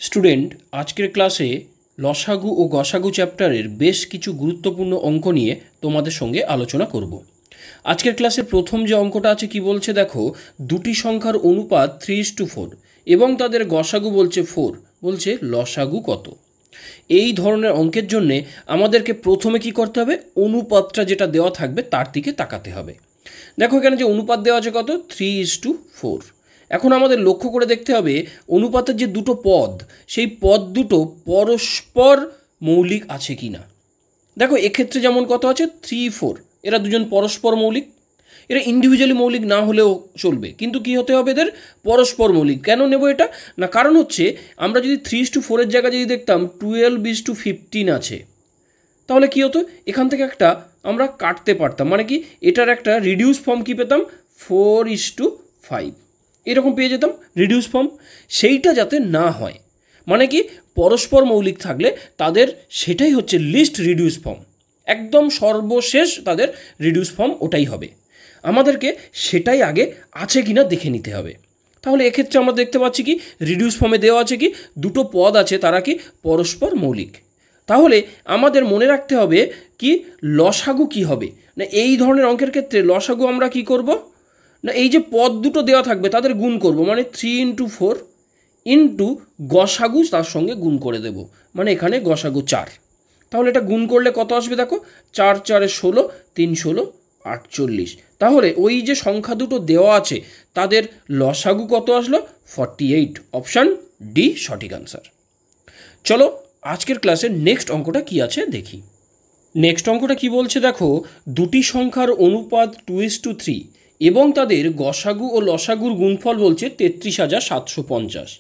Student, আজকের ক্লাসে লসাগু ও গসাগু চ্যাপ্টারের বেশ কিছু গুরুত্বপূর্ণ অঙ্ক নিয়ে তোমাদের সঙ্গে আলোচনা করব। আজকের ক্লাসে প্রথম যে অঙ্কটা আছে কি বলছে দেখো, দুটি সংখ্যার অনুপাত 3:4 এবং তাদের গসাগু বলছে 4, বলছে লসাগু কত। এই ধরনের অঙ্কের জন্যে আমাদেরকে প্রথমে কি করতে হবে, অনুপাতটা যেটা দেওয়া থাকবে তার দিকে তাকাতে হবে। দেখো এখানে যে অনুপাত দেওয়া আছে কত, 3:4। এখন আমাদের লক্ষ্য করে দেখতে হবে অনুপাতের যে দুটো পদ, সেই পদ দুটো পরস্পর মৌলিক আছে কি না। দেখো এক্ষেত্রে যেমন কত আছে 3, 4, এরা দুজন পরস্পর মৌলিক। এরা ইন্ডিভিজুয়ালি মৌলিক না হলেও চলবে, কিন্তু কি হতে হবে, এদের পরস্পর মৌলিক। কেন নেব এটা না, কারণ হচ্ছে আমরা যদি 3:4 জায়গায় যদি দেখতাম 12:15 আছে, তাহলে কি হতো, এখান থেকে একটা আমরা কাটতে পারতাম, মানে কি এটার একটা রিডিউস ফর্ম কি পেতাম, 4:5 এরকম পেয়ে যেতাম রিডিউস ফর্ম। সেইটা যাতে না হয়, মানে কি পরস্পর মৌলিক থাকলে তাদের সেটাই হচ্ছে লিস্ট রিডিউস ফর্ম, একদম সর্বশেষ তাদের রিডিউস ফর্ম ওটাই হবে। আমাদেরকে সেটাই আগে আছে কি না দেখে নিতে হবে। তাহলে এক্ষেত্রে আমরা দেখতে পাচ্ছি কি রিডিউস ফর্মে দেওয়া আছে কি দুটো পদ আছে, তারা কি পরস্পর মৌলিক। তাহলে আমাদের মনে রাখতে হবে কি লসাগু কি হবে না, এই ধরনের অঙ্কের ক্ষেত্রে লসাগু আমরা কি করব না, এই যে পদ দুটো দেওয়া থাকবে তাদের গুণ করব, মানে 3:4 ইন্টু গসাগু তার সঙ্গে গুণ করে দেব, মানে এখানে গসাগু 4। তাহলে এটা গুণ করলে কত আসবে দেখো, 4 4 16, 3 16 48। তাহলে ওই যে সংখ্যা দুটো দেওয়া আছে তাদের লসাগু কত আসলো, 48। অপশান ডি সঠিক আনসার। চলো আজকের ক্লাসের নেক্সট অঙ্কটা কি আছে দেখি। নেক্সট অঙ্কটা কি বলছে দেখো, দুটি সংখ্যার অনুপাত 2:3 এবং তাদের গসাগু ও লসাগুর গুণফল বলছে 33,750।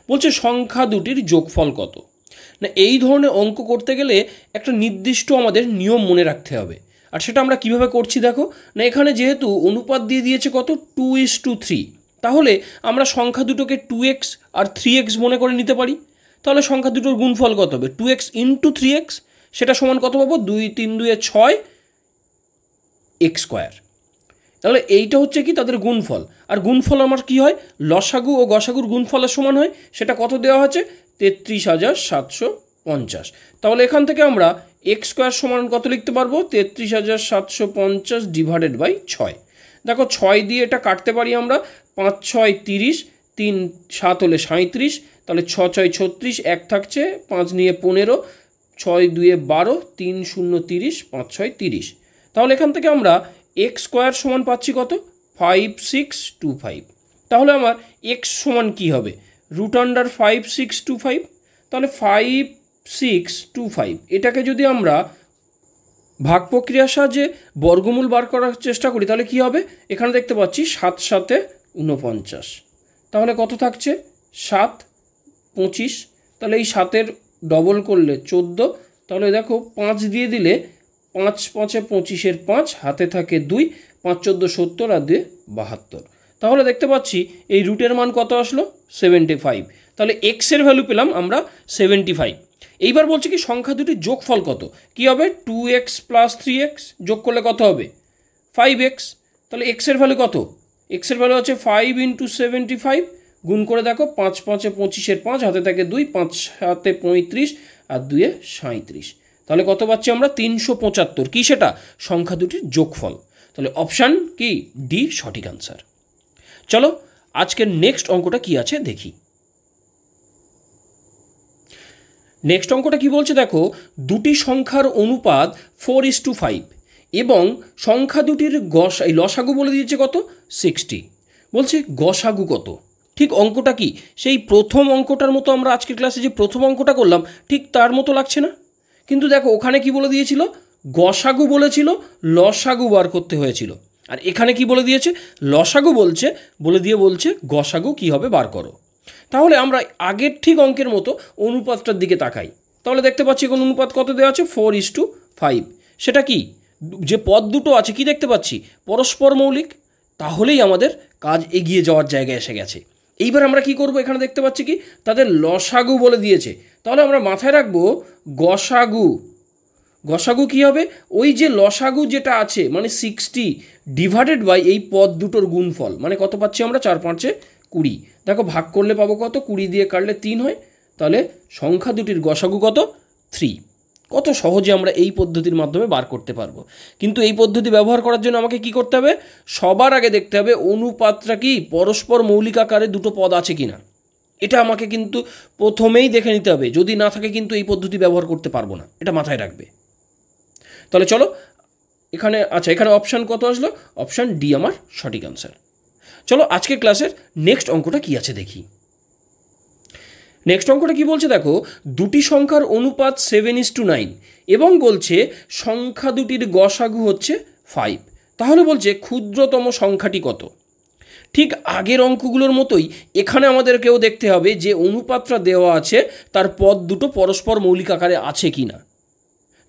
বলছে সংখ্যা দুটির যোগফল কত। না এই ধরনের অঙ্ক করতে গেলে একটা নির্দিষ্ট আমাদের নিয়ম মনে রাখতে হবে, আর সেটা আমরা কিভাবে করছি দেখো না, এখানে যেহেতু অনুপাত দিয়ে দিয়েছে কত 2:3, তাহলে আমরা সংখ্যা দুটোকে 2x আর 3x মনে করে নিতে পারি। তাহলে সংখ্যা দুটোর গুণফল কত হবে, 2x ইন্টু 3x, সেটা সমান কত পাবো, 2 3 2 6 x স্কোয়ার। তাহলে এইটা হচ্ছে কি তাদের গুণফল, আর গুণফল আমার কি হয়, লসাগু ও গসাগুর গুণফলের সমান হয়। সেটা কত দেওয়া আছে, 33,750। তাহলে এখান থেকে আমরা এক্স স্কোয়ার সমান কত লিখতে পারবো, 33,750 ডিভাইডেড বাই 6। দেখো 6 দিয়ে এটা কাটতে পারি আমরা, 5 6 30, 3 7 হলে 37, তাহলে 6 6 36, 1 থাকছে, 5 নিয়ে 15, 6 2 12, 3 0 30, 5 6 30। তাহলে এখান থেকে আমরা এক্স স্কোয়ার সমান পাচ্ছি কত, 5625। তাহলে আমার এক্স সমান কি হবে, √5625। তাহলে 5625 এটাকে যদি আমরা ভাগ প্রক্রিয়ার সাহায্যে বর্গমূল বার করার চেষ্টা করি, তাহলে কি হবে, এখানে দেখতে পাচ্ছি 7 7 49। তাহলে কত থাকছে, 7 25। তাহলে এই 7-এর ডবল করলে 14। তাহলে দেখো 5 দিয়ে দিলে 5 5 25-এর 5, হাতে থাকে 2, 5 14 70 আর 2 72। তাহলে দেখতে পাচ্ছি এই রুটের মান কত আসলো, 75। তাহলে এক্সের ভ্যালু পেলাম আমরা 75। এইবার বলছি কি সংখ্যা দুটির যোগফল কত, কি হবে, 2x + 3x যোগ করলে কত হবে, 5x। তাহলে এক্সের ভ্যালু কত, এক্সের ভ্যালু হচ্ছে 5 × 75, গুণ করে দেখো 5 5 25-এর 5, হাতে থাকে 2, 5 7 35 আর 2 37। তাহলে কত পাচ্ছি আমরা, 375। কি সেটা, সংখ্যা দুটির যোগফল। তাহলে অপশান কি ডি সঠিক আনসার। চলো আজকের নেক্সট অঙ্কটা কি আছে দেখি। নেক্সট অঙ্কটা কি বলছে দেখো, দুটি সংখ্যার অনুপাত 4:5 এবং সংখ্যা দুটির লসাগু বলে দিয়েছে কত, 60। বলছে গসাগু কত। ঠিক অঙ্কটা কি সেই প্রথম অঙ্কটার মতো, আমরা আজকের ক্লাসে যে প্রথম অঙ্কটা করলাম ঠিক তার মতো লাগছে না। কিন্তু দেখো ওখানে কি বলে দিয়েছিল, গসাগু বলেছিল, লসাগু বার করতে হয়েছিল। আর এখানে কি বলে দিয়েছে, লসাগু বলছে গসাগু কি হবে বার করো। তাহলে আমরা আগের ঠিক অঙ্কের মতো অনুপাতটার দিকে তাকাই, তাহলে দেখতে পাচ্ছি কোন অনুপাত কত দেওয়া আছে, 4:5। সেটা কি, যে পদ দুটো আছে কি দেখতে পাচ্ছি পরস্পর মৌলিক। তাহলেই আমাদের কাজ এগিয়ে যাওয়ার জায়গায় এসে গেছে। এইবার আমরা কি করব, এখানে দেখতে পাচ্ছি কি তাদের লসাগু বলে দিয়েছে। তাহলে আমরা মাথায় রাখবো গসাগু। গসাগু কি হবে, ওই যে লসাগু যেটা আছে মানে 60 ডিভাইডেড বাই এই পদ দুটোর গুণফল, মানে কত পাচ্ছি আমরা, 4 5 20। দেখো ভাগ করলে পাবো কত, 20 দিয়ে কাটলে 3 হয়, তাহলে সংখ্যা দুটির গসাগু কত? 3। কত সহজে আমরা এই পদ্ধতির মাধ্যমে বার করতে পারবো। কিন্তু এই পদ্ধতি ব্যবহার করার জন্য আমাকে কি করতে হবে? সবার আগে দেখতে হবে অনুপাতটা কি পরস্পর মৌলিক আকারে দুটো পদ আছে কিনা। এটা আমাকে কিন্তু প্রথমেই দেখে নিতে হবে, যদি না থাকে কিন্তু এই পদ্ধতি ব্যবহার করতে পারবো না, এটা মাথায় রাখবে। তাহলে চলো এখানে এখানে অপশান কত আসলো? অপশান ডি আমার সঠিক আনসার। চলো আজকের ক্লাসের নেক্সট অঙ্কটা কি আছে দেখি। নেক্সট অঙ্কটা কি বলছে দেখো, দুটি সংখ্যার অনুপাত 7:9 এবং বলছে সংখ্যা দুটির গসাগু হচ্ছে 5। তাহলে বলছে ক্ষুদ্রতম সংখ্যাটি কত? ঠিক আগের অঙ্কগুলোর মতোই এখানে আমাদেরকেও দেখতে হবে যে অনুপাতটা দেওয়া আছে তার পদ দুটো পরস্পর মৌলিক আকারে আছে কি না।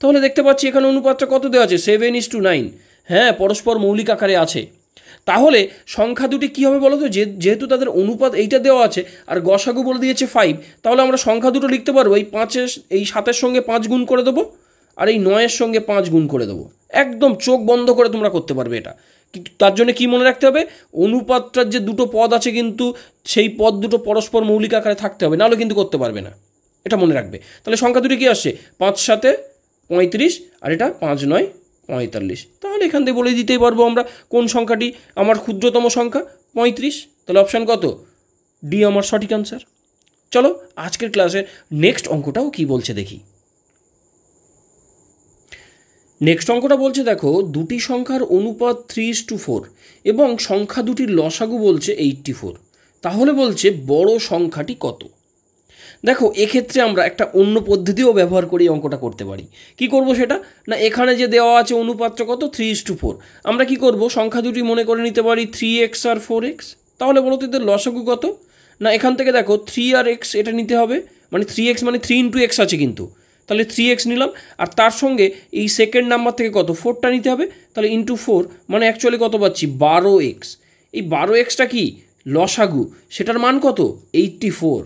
তাহলে দেখতে পাচ্ছি এখানে অনুপাতটা কত দেওয়া আছে? 7:9। হ্যাঁ, পরস্পর মৌলিক আকারে আছে। তাহলে সংখ্যা দুটি কী হবে বলো তো? যেহেতু তাদের অনুপাত এইটা দেওয়া আছে আর গসাগু বলে দিয়েছে 5, তাহলে আমরা সংখ্যা দুটো লিখতে পারবো এই 7-এর সঙ্গে 5 গুণ করে দেবো আর এই 9-এর সঙ্গে 5 গুণ করে দেবো। একদম চোখ বন্ধ করে তোমরা করতে পারবে এটা। কিন্তু তার জন্য কি মনে রাখতে হবে? অনুপাতটার যে দুটো পদ আছে কিন্তু সেই পদ দুটো পরস্পর মৌলিক আকারে থাকতে হবে, নাহলে কিন্তু করতে পারবে না। এটা মনে রাখবে। তাহলে সংখ্যা দুটি কী আসছে? 5-7 35 আর এটা 5-9 45। তাহলে এখান থেকে বলে দিতেই পারবো আমরা কোন সংখ্যাটি আমার ক্ষুদ্রতম সংখ্যা, 35। তাহলে অপশান কত? ডি আমার সঠিক আনসার। চলো আজকের ক্লাসের নেক্সট অঙ্কটাও কি বলছে দেখি। নেক্সট অঙ্কটা বলছে দেখো, দুটি সংখ্যার অনুপাত 3:4 এবং সংখ্যা দুটির লসাগু বলছে 84। তাহলে বলছে বড় সংখ্যাটি কত? দেখো এক্ষেত্রে আমরা একটা অন্য পদ্ধতিও ব্যবহার করে এই অঙ্কটা করতে পারি। কি করব সেটা? না, এখানে যে দেওয়া আছে অনুপাতটা কত? 3:4। আমরা কি করব? সংখ্যা দুটি মনে করে নিতে পারি 3x আর 4x। তাহলে বলো তো এদের লসাগু কত? না, এখান থেকে দেখো 3 আর x এটা নিতে হবে, মানে 3x মানে 3 × x আছে কিন্তু, তাহলে 3x নিলাম। আর তার সঙ্গে এই সেকেন্ড নাম্বার থেকে কত? 4টা নিতে হবে, তাহলে ইন্টু 4 মানে অ্যাকচুয়ালি কত পাচ্ছি? 12x। এই 12xটা কি লসাগু, সেটার মান কত? 84।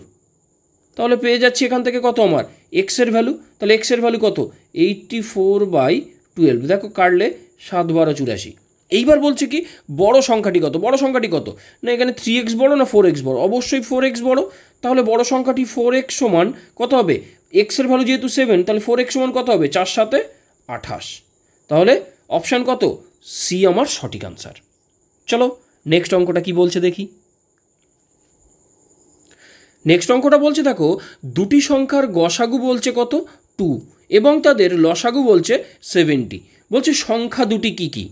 তাহলে পেয়ে যাচ্ছি এখান থেকে কত আমার? এক্সের ভ্যালু। তাহলে এক্সের ভ্যালু কত? 84/12। দেখো কাটলে 7-12-84। এইবার বলছে কি বড় সংখ্যাটি কত? বড় সংখ্যাটি কত? না, এখানে 3x বড় না 4x বড়? অবশ্যই 4x বড়। তাহলে বড় সংখ্যাটি 4x সমান কত হবে? এক্সের ভ্যালু যেহেতু 7, তাহলে 4x সমান কত হবে? 4-7 28। তাহলে অপশান কত? সি আমার সঠিক আনসার। চলো নেক্সট অঙ্কটা কি বলছে দেখি। নেক্সট অঙ্কটা বলছে দেখো, দুটি সংখ্যার গসাগু বলছে কত? 2 এবং তাদের লসাগু বলছে 70। বলছে সংখ্যা দুটি কি কি?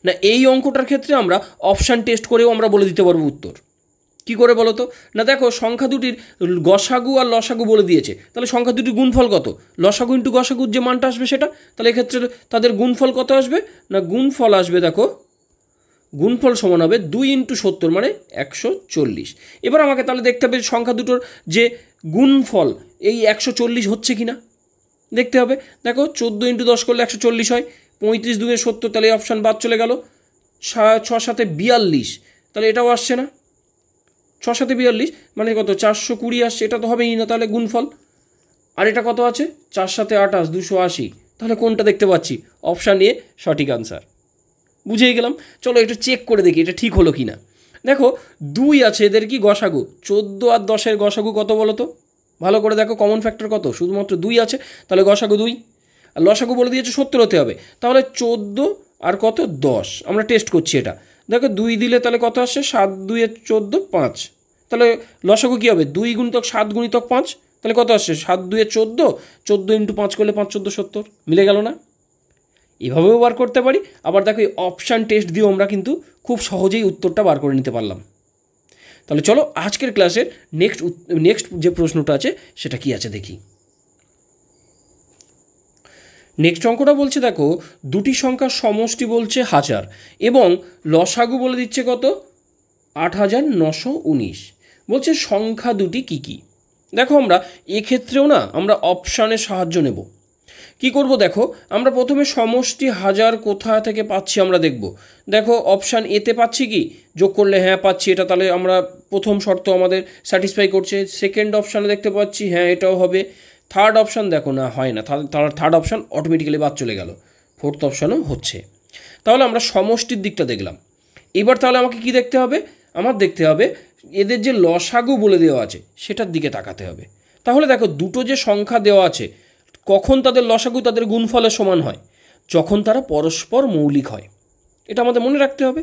না, এই অঙ্কটার ক্ষেত্রে আমরা অপশান টেস্ট করেও আমরা বলে দিতে পারবো উত্তর। কি করে বলো তো? না দেখো সংখ্যা দুটির গসাগু আর লসাগু বলে দিয়েছে, তাহলে সংখ্যা দুটির গুণফল কত? লসাগু ইন্টু গসাগুর যে মানটা আসবে সেটা। তাহলে এক্ষেত্রে তাদের গুণফল কত আসবে? না, গুণফল আসবে দেখো, গুণফল সমান হবে 2 × 70 মানে 140। এবার আমাকে তাহলে দেখতে হবে সংখ্যা দুটোর যে গুণফল এই 140 হচ্ছে কি না দেখতে হবে। দেখো 14 × 10 করলে 140 হয়, 35 2 70, তাহলে এই অপশান বাদ চলে গেল। 6-7 42, তাহলে এটাও আসছে না। 6-7 42 মানে কত? 420 আসছে, এটা তো হবেই না তাহলে গুণফল। আর এটা কত আছে? 4-7 28 280। তাহলে কোনটা দেখতে পাচ্ছি? অপশান এ সঠিক আনসার। বুঝেই গেলাম। চলো একটু চেক করে দেখি এটা ঠিক হলো কি না। দেখো 2 আছে, এদের কি গসাগু? 14 আর 10-এর গসাগু কত বলো তো? ভালো করে দেখো কমন ফ্যাক্টর কত? শুধুমাত্র 2 আছে, তাহলে গসাগু 2। আর লসাগু বলে দিয়েছে 70 হতে হবে, তাহলে 14 আর কত? 10। আমরা টেস্ট করছি এটা। দেখো 2 দিলে তাহলে কত আসছে? 7-2 14 5। তাহলে লসাগু কী হবে? 2 × 7 × 5, তাহলে কত আসছে? 7-2 14, 14 × 5 করলে 5-14 70। মিলে গেল না? এভাবেও বার করতে পারি। আবার দেখো এই অপশান টেস্ট দিয়েও আমরা কিন্তু খুব সহজেই উত্তরটা বার করে নিতে পারলাম। তাহলে চলো আজকের ক্লাসের নেক্সট যে প্রশ্নটা আছে সেটা কি আছে দেখি। নেক্সট অঙ্কটা বলছে দেখো, দুটি সংখ্যার সমষ্টি বলছে 1000 এবং লসাগু বলে দিচ্ছে কত? 8919। বলছে সংখ্যা দুটি কি কি? দেখো আমরা এক্ষেত্রেও না আমরা অপশানের সাহায্য নেব। কি করব দেখো, আমরা প্রথমে সমষ্টি 1000 কোথা থেকে পাচ্ছি আমরা দেখব। দেখো অপশান এতে পাচ্ছি কি? যোগ করলে হ্যাঁ পাচ্ছি, এটা তাহলে আমরা প্রথম শর্ত আমাদের স্যাটিসফাই করছে। সেকেন্ড অপশানে দেখতে পাচ্ছি হ্যাঁ এটাও হবে। থার্ড অপশান দেখো না হয় না, থার্ড অপশান অটোমেটিক্যালি বাদ চলে গেল। ফোর্থ অপশানও হচ্ছে। তাহলে আমরা সমষ্টির দিকটা দেখলাম। এবার তাহলে আমাকে কি দেখতে হবে? আমার দেখতে হবে এদের যে লসাগু বলে দেওয়া আছে সেটার দিকে তাকাতে হবে। তাহলে দেখো দুটো যে সংখ্যা দেওয়া আছে কখন তাদের লসাগু তাদের গুণফলের সমান হয়, যখন তারা পরস্পর মৌলিক হয়। এটা আমাদের মনে রাখতে হবে।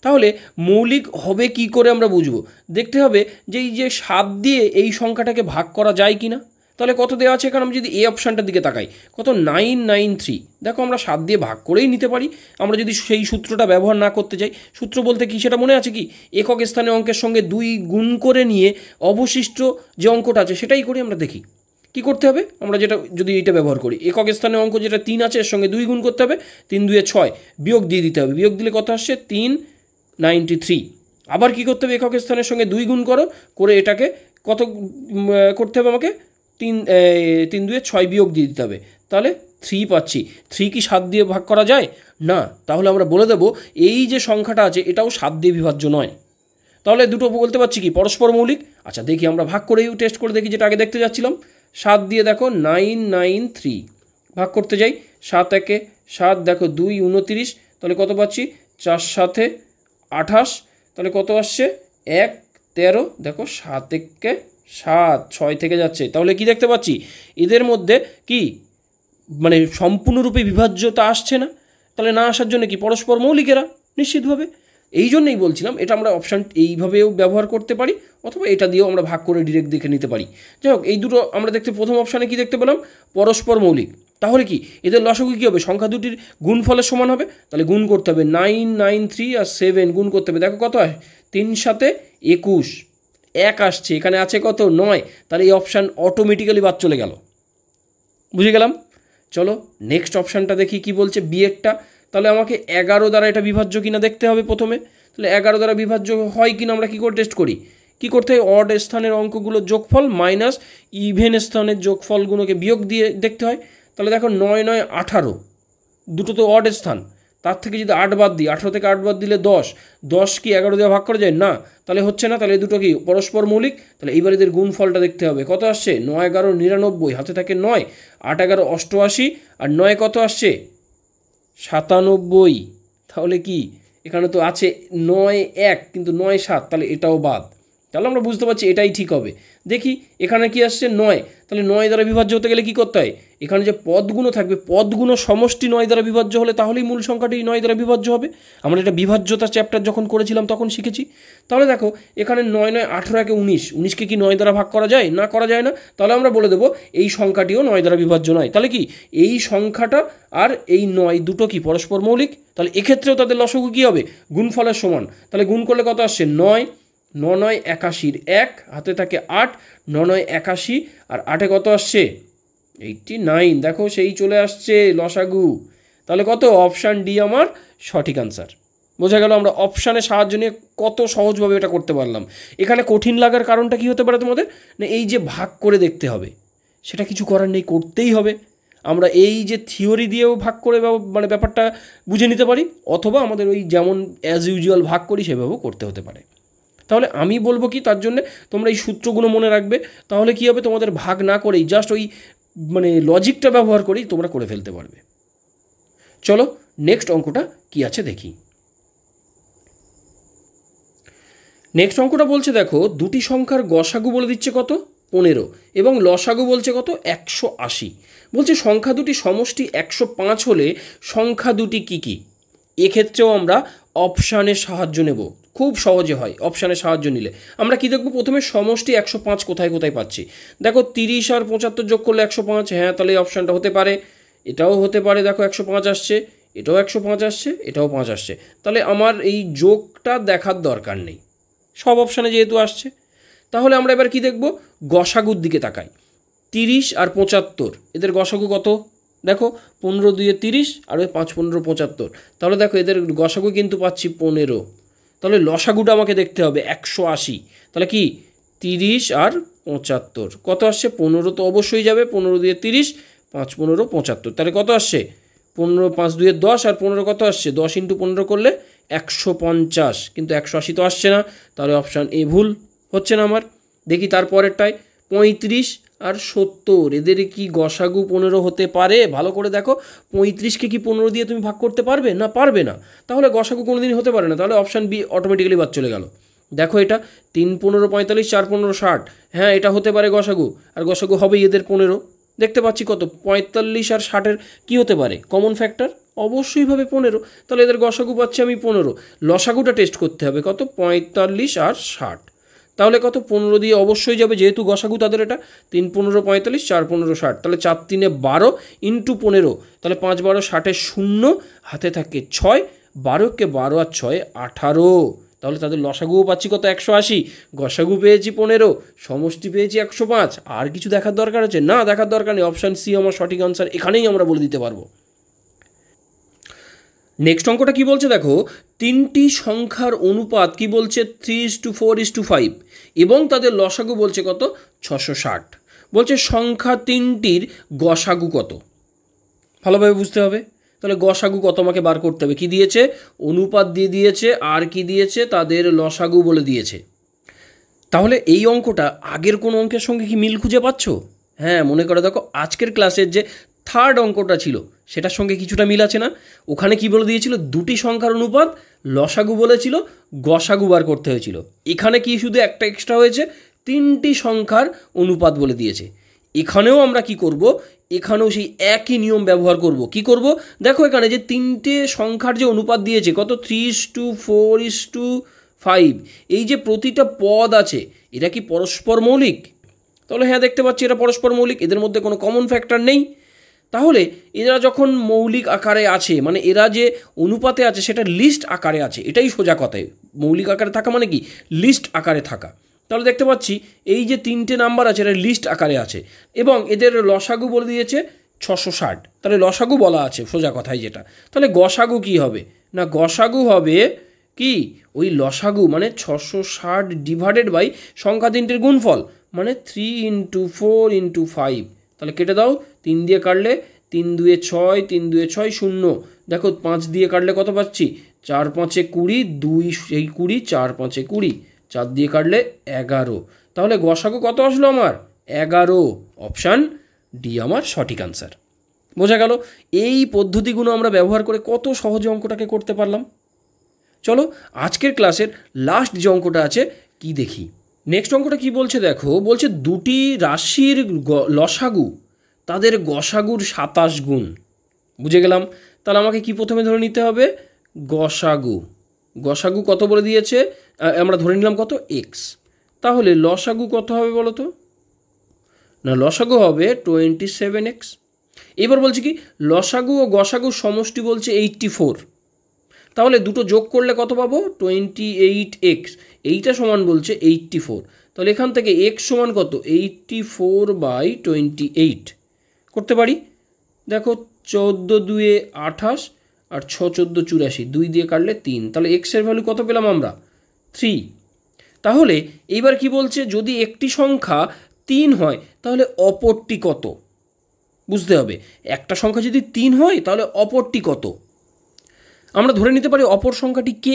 তাহলে মৌলিক হবে কি করে আমরা বুঝবো? দেখতে হবে যে এই যে 7 দিয়ে এই সংখ্যাটাকে ভাগ করা যায় কি না। তাহলে কত দেওয়া আছে এখানে? আমি যদি এই অপশানটার দিকে তাকাই, কত 993। দেখো আমরা 7 দিয়ে ভাগ করেই নিতে পারি আমরা যদি সেই সূত্রটা ব্যবহার না করতে চাই। সূত্র বলতে কি সেটা মনে আছে কি? একক স্থানীয় অঙ্কের সঙ্গে 2 গুণ করে নিয়ে অবশিষ্ট যে অঙ্কটা আছে সেটাই করি আমরা। দেখি কি করতে হবে। আমরা যেটা যদি এটা ব্যবহার করি, একক স্থানীয় অঙ্ক যেটা 3 আছে এর সঙ্গে 2 গুণ করতে হবে, 3 2 6, বিয়োগ দিয়ে দিতে হবে। বিয়োগ দিলে কত আসছে? 393। আবার কি করতে হবে? একক স্থানের সঙ্গে 2 গুণ করে এটাকে কত করতে হবে আমাকে? 3 2 6 বিয়োগ দিয়ে দিতে হবে। তাহলে 3 পাচ্ছি। 3 কি 7 দিয়ে ভাগ করা যায় না? তাহলে আমরা বলে দেব এই যে সংখ্যাটা আছে এটাও 7 দিয়ে বিভাজ্য নয়। তাহলে দুটো বলতে পারছি কি পরস্পর মৌলিক। আচ্ছা দেখি আমরা ভাগ করেই টেস্ট করে দেখি, যেটা আগে দেখতে যাচ্ছিলাম। 7 দিয়ে দেখো 993 ভাগ করতে যাই। 7 একে 7, দেখো 2 29, তাহলে কত পাচ্ছি? 4 7 28, তাহলে কত আসছে? 1 13, দেখো 7 একে 7, 6 থেকে যাচ্ছে। তাহলে কি দেখতে পাচ্ছি? এদের মধ্যে কি মানে সম্পূর্ণরূপে বিভাজ্যতা আসছে না। তাহলে না আসার জন্য কি পরস্পর মৌলিকেরা নিশ্চিতভাবে। এই জন্যই বলছিলাম এটা আমরা অপশান এইভাবেও ব্যবহার করতে পারি, অথবা এটা দিয়েও আমরা ভাগ করে ডিরেক্ট দেখে নিতে পারি। যাই হোক, এই দুটো আমরা দেখতে প্রথম অপশানে কি দেখতে পেলাম? পরস্পর মৌলিক। তাহলে কি এদের লসাগু কী হবে? সংখ্যা দুটির গুণফলের সমান হবে। তাহলে গুণ করতে হবে 993 আর 7 গুণ করতে হবে। দেখো কত হয়? 3 7 21, 1 আসছে, এখানে আছে কত? 9। তাহলে এই অপশান অটোমেটিক্যালি বাদ চলে গেল। বুঝে গেলাম। চলো নেক্সট অপশানটা দেখি কি বলছে, বিয়েরটা। তাহলে আমাকে 11 দ্বারা এটা বিভাজ্য কিনা দেখতে হবে প্রথমে। তাহলে 11 দ্বারা বিভাজ্য হয় কিনা আমরা কী করে টেস্ট করি? কী করতে হয়? অড স্থানের অঙ্কগুলোর যোগফল মাইনাস ইভেন স্থানের যোগফলগুলোকে বিয়োগ দিয়ে দেখতে হয়। তাহলে দেখো 9 9 18, দুটো তো অড স্থান, তার থেকে যদি 8 বাদ দিই, 18 থেকে 8 বাদ দিলে 10, 10 কি 11 দিয়ে ভাগ করা যায় না? তাহলে হচ্ছে না। তাহলে এই দুটো কি পরস্পর মৌলিক। তাহলে এইবার এদের গুণফলটা দেখতে হবে। কত আসছে? 9 11 99, হাতে থাকে 9, 8 11 88, আর 9 কত আসছে? 97। তাহলে কি এখানে তো আছে 9 1, কিন্তু 9 7, তাহলে এটাও বাদ। তাহলে আমরা বুঝতে পারছি এটাই ঠিক হবে। দেখি এখানে কি আসছে? 9। তাহলে 9 দ্বারা বিভাজ্য হতে গেলে কি করতে হয়? এখানে যে পদগুলো থাকবে পদগুলো সমষ্টি 9 দ্বারা বিভাজ্য হলে তাহলেই মূল সংখ্যাটি 9 দ্বারা বিভাজ্য হবে। আমরা এটা বিভাজ্যতা চ্যাপ্টার যখন করেছিলাম তখন শিখেছি। তাহলে দেখো এখানে 9 9 18 একে 19, 19কে কি 9 দ্বারা ভাগ করা যায়? না, করা যায় না। তাহলে আমরা বলে দেবো এই সংখ্যাটিও 9 দ্বারা বিভাজ্য নয়। তাহলে কি এই সংখ্যাটা আর এই 9 দুটো কি পরস্পর মৌলিক? তাহলে এক্ষেত্রেও তাদের লসাগু কী হবে? গুণফলের সমান। তাহলে গুণ করলে কত আসছে? 9 9 9 81, 1 হাতে থাকে 8, 9 9 81, আর 8-এ কত আসছে? 89। দেখো সেই চলে আসছে লসাগু। তাহলে কত? অপশান ডি আমার সঠিক আনসার। বোঝা গেল আমরা অপশানের সাহায্য নিয়ে কত সহজভাবে এটা করতে পারলাম। এখানে কঠিন লাগার কারণটা কী হতে পারে তোমাদের? না এই যে ভাগ করে দেখতে হবে, সেটা কিছু করার নেই, করতেই হবে। আমরা এই যে থিওরি দিয়েও ভাগ করে মানে ব্যাপারটা বুঝে নিতে পারি, অথবা আমাদের ওই যেমন অ্যাজ ইউজুয়াল ভাগ করি সেভাবেও করতে হতে পারে। তাহলে আমি বলবো কি, তার জন্য তোমরা এই সূত্রগুলো মনে রাখবে। তাহলে কী হবে? তোমাদের ভাগ না করেই জাস্ট ওই মানে লজিকটা ব্যবহার করেই তোমরা করে ফেলতে পারবে। চলো নেক্সট অঙ্কটা কি আছে দেখি। নেক্সট অঙ্কটা বলছে দেখো দুটি সংখ্যার গসাগু বলে দিচ্ছে কত? 15, এবং লসাগু বলছে কত? 180। বলছে সংখ্যা দুটি সমষ্টি 105 হলে সংখ্যা দুটি কী কী? এক্ষেত্রেও আমরা অপশানের সাহায্য নেব, খুব সহজে হয় অপশানের সাহায্য নিলে। আমরা কি দেখব? প্রথমে সমষ্টি 105 কোথায় কোথায় পাচ্ছি। দেখো 30 আর 75 যোগ করলে 105, হ্যাঁ তাহলে এই অপশানটা হতে পারে। এটাও হতে পারে, দেখো 105 আসছে, এটাও 105 আসছে, এটাও 5 আসছে। তাহলে আমার এই যোগটা দেখার দরকার নেই, সব অপশানে যেহেতু আসছে। তাহলে আমরা এবার কি দেখব? গসাগুর দিকে তাকাই। 30 আর 75, এদের গসাগু কত? দেখো 15 2 30, আর 5 15 75। তাহলে দেখো এদের গসাগু কিন্তু পাচ্ছি 15। তাহলে লসাগুটা আমাকে দেখতে হবে 180। তাহলে কি 30 আর 75 কত আসছে? 15 তো অবশ্যই যাবে, 15 2 30, 5 15 75। তাহলে কত আসছে? 15 5 2 10, আর 15 কত আসছে? 10 × 15 করলে 150, কিন্তু 180 তো আসছে না। তাহলে অপশান এ ভুল হচ্ছে না আমার। দেখি তারপরেরটায় 35 আর 70, এদের কি গসাগু 15 হতে পারে? ভালো করে দেখো, 35কে কি 15 দিয়ে তুমি ভাগ করতে পারবে? না, পারবে না। তাহলে গসাগু কোনোদিনই হতে পারে না। তাহলে অপশান বি অটোমেটিক্যালি বাদ চলে গেল। দেখো এটা 3 15 45 4 15 60, হ্যাঁ এটা হতে পারে গসাগু, আর গসাগু হবে এদের 15। দেখতে পাচ্ছি কত 45 আর 60-এর কী হতে পারে কমন ফ্যাক্টর, অবশ্যই ভাবে 15, তাহলে এদের গসাগু পাচ্ছি আমি 15। লসাগুটা টেস্ট করতে হবে কত 45 আর 60, তাহলে কত 15 দিয়ে অবশ্যই যাবে যেহেতু গসাগু তাদের এটা 3 15 45 4 15 60, তাহলে 4 3 12 ইন্টু 15, তাহলে 5 12 60 শূন্য, হাতে থাকে 6, 12 কে 12 আর 6 18, তাহলে তাদের লসাগুও পাচ্ছি কত 180, গসাগু পেয়েছি 15, সমষ্টি পেয়েছি 105। আর কিছু দেখার দরকার আছে না? দেখার দরকার নেই, অপশান সি আমার সঠিক আনসার, এখানেই আমরা বলে দিতে পারবো। নেক্সট অঙ্কটা কি বলছে দেখো, তিনটি সংখ্যার অনুপাত কি বলছে 3:4:5 এবং তাদের লসাগু বলছে কত 660। বলছে সংখ্যা তিনটির গসাগু কত, ভালোভাবে বুঝতে হবে। তাহলে গসাগু কত আমাকে বার করতে হবে, কি দিয়েছে অনুপাত দিয়ে দিয়েছে, আর কি দিয়েছে তাদের লসাগু বলে দিয়েছে। তাহলে এই অঙ্কটা আগের কোন অঙ্কের সঙ্গে কি মিল খুঁজে পাচ্ছ? হ্যাঁ, মনে করে দেখো আজকের ক্লাসের যে থার্ড অঙ্কটা ছিল সেটার সঙ্গে কিছুটা মিল আছে না? ওখানে কি বলে দিয়েছিল দুটি সংখ্যার অনুপাত, লসাগু বলেছিল, গসাগু বার করতে হয়েছিল। এখানে কি শুধু একটা এক্সট্রা হয়েছে, তিনটি সংখ্যার অনুপাত বলে দিয়েছে। এখানেও আমরা কি করব, এখানেও সেই একই নিয়ম ব্যবহার করব। কি করব দেখো, এখানে যে তিনটে সংখ্যার যে অনুপাত দিয়েছে কত 3:4:5, এই যে প্রতিটা পদ আছে এটা কি পরস্পর মৌলিক? তাহলে হ্যাঁ দেখতে পাচ্ছি এটা পরস্পর মৌলিক, এদের মধ্যে কোনো কমন ফ্যাক্টর নেই। তাহলে এরা যখন মৌলিক আকারে আছে মানে এরা যে অনুপাতে আছে সেটা লিস্ট আকারে আছে, এটাই সোজা কথায়। মৌলিক আকারে থাকা মানে কি লিস্ট আকারে থাকা। তাহলে দেখতে পাচ্ছি এই যে তিনটে নাম্বার আছে এটা লিস্ট আকারে আছে এবং এদের লসাগু বলে দিয়েছে 660, তাহলে লসাগু বলা আছে সোজা কথায় যেটা। তাহলে গসাগু কি হবে না, গসাগু হবে কি ওই লসাগু মানে 660 ডিভাইডেড বাই সংখ্যা তিনটের গুণফল মানে 3 × 4 × 5। তাহলে কেটে দাও, 3 দিয়ে কাটলে 3 2 6, 3 2 6 0। দেখো 5 দিয়ে কাটলে কত পাচ্ছি 4 5 20, 2 সেই 20, 4 5 20, 4 দিয়ে কাটলে 11। তাহলে গসাগু কত আসলো আমার 11, অপশান ডি আমার সঠিক আনসার। বোঝা গেল? এই পদ্ধতিগুলো আমরা ব্যবহার করে কত সহজে অঙ্কটাকে করতে পারলাম। চলো আজকের ক্লাসের লাস্ট যে অঙ্কটা আছে কি দেখি। নেক্সট অঙ্কটা কি বলছে দেখো, বলছে দুটি রাশির লসাগু তাদের গসাগুর 27 গুণ। বুঝে গেলাম। তাহলে আমাকে কি প্রথমে ধরে নিতে হবে গসাগু। গসাগু কত বলে দিয়েছে, আমরা ধরে নিলাম কত এক্স। তাহলে লসাগু কত হবে বলো তো, না লসাগু হবে 27x। এবার বলছে কি লসাগু ও গসাগুর সমষ্টি বলছে 84। তাহলে দুটো যোগ করলে কত পাবো 28x, এইটা সমান বলছে 84। তাহলে এখান থেকে x সমান কত 84/28 করতে পারি। দেখো 14 2 28 আর 6 14 84, 2 দিয়ে কাটলে 3, তাহলে x এর ভ্যালু কত পেলাম আমরা 3। তাহলে এইবার কি বলছে যদি একটি সংখ্যা 3 হয় তাহলে অপরটি কত বুঝতে হবে। একটা সংখ্যা যদি 3 হয় তাহলে অপরটি কত আমরা ধরে নিতে পারি অপর সংখ্যাটি কে।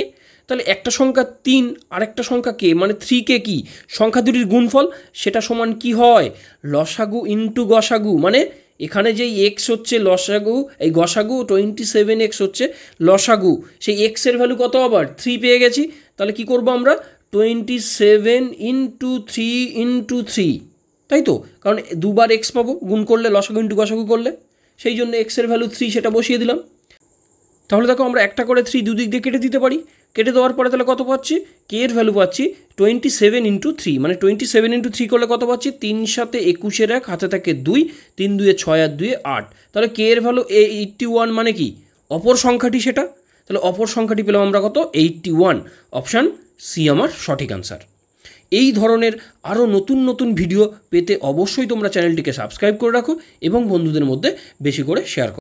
তাহলে একটা সংখ্যা 3 আর একটা সংখ্যা কে মানে 3কে কি সংখ্যা দুটির গুণফল, সেটা সমান কি হয় লসাগু ইন্টু গসাগু। মানে এখানে যেই এক্স হচ্ছে লসাগু, এই গসাগু 27x হচ্ছে লসাগু, সেই এক্স এর ভ্যালু কত আবার 3 পেয়ে গেছি। তাহলে কি করব আমরা 27 × 3 × 3, তাই তো, কারণ দুবার এক্স পাবো গুণ করলে লসাগু ইন্টু গসাগু করলে, সেই জন্য এক্স এর ভ্যালু 3 সেটা বসিয়ে দিলাম। তাহলে দেখো আমরা একটা করে 3 দুদিক দিয়ে কেটে দিতে পারি। কেটে দেওয়ার পরে তাহলে কত পাচ্ছি কে এর ভ্যালু পাচ্ছি 27 × 3, মানে 27 × 3 করলে কত পাচ্ছি 3 7 21 1, হাতে থাকে 2, 3 2 6 আর 2 8। তাহলে কে এর ভ্যালু 81, মানে কি অপর সংখ্যাটি সেটা। তাহলে অপর সংখ্যাটি পেলাম আমরা কত 81, অপশান সি আমার সঠিক আনসার। এই ধরনের আরও নতুন নতুন ভিডিও পেতে অবশ্যই তোমরা চ্যানেলটিকে সাবস্ক্রাইব করে রাখো এবং বন্ধুদের মধ্যে বেশি করে শেয়ার করো।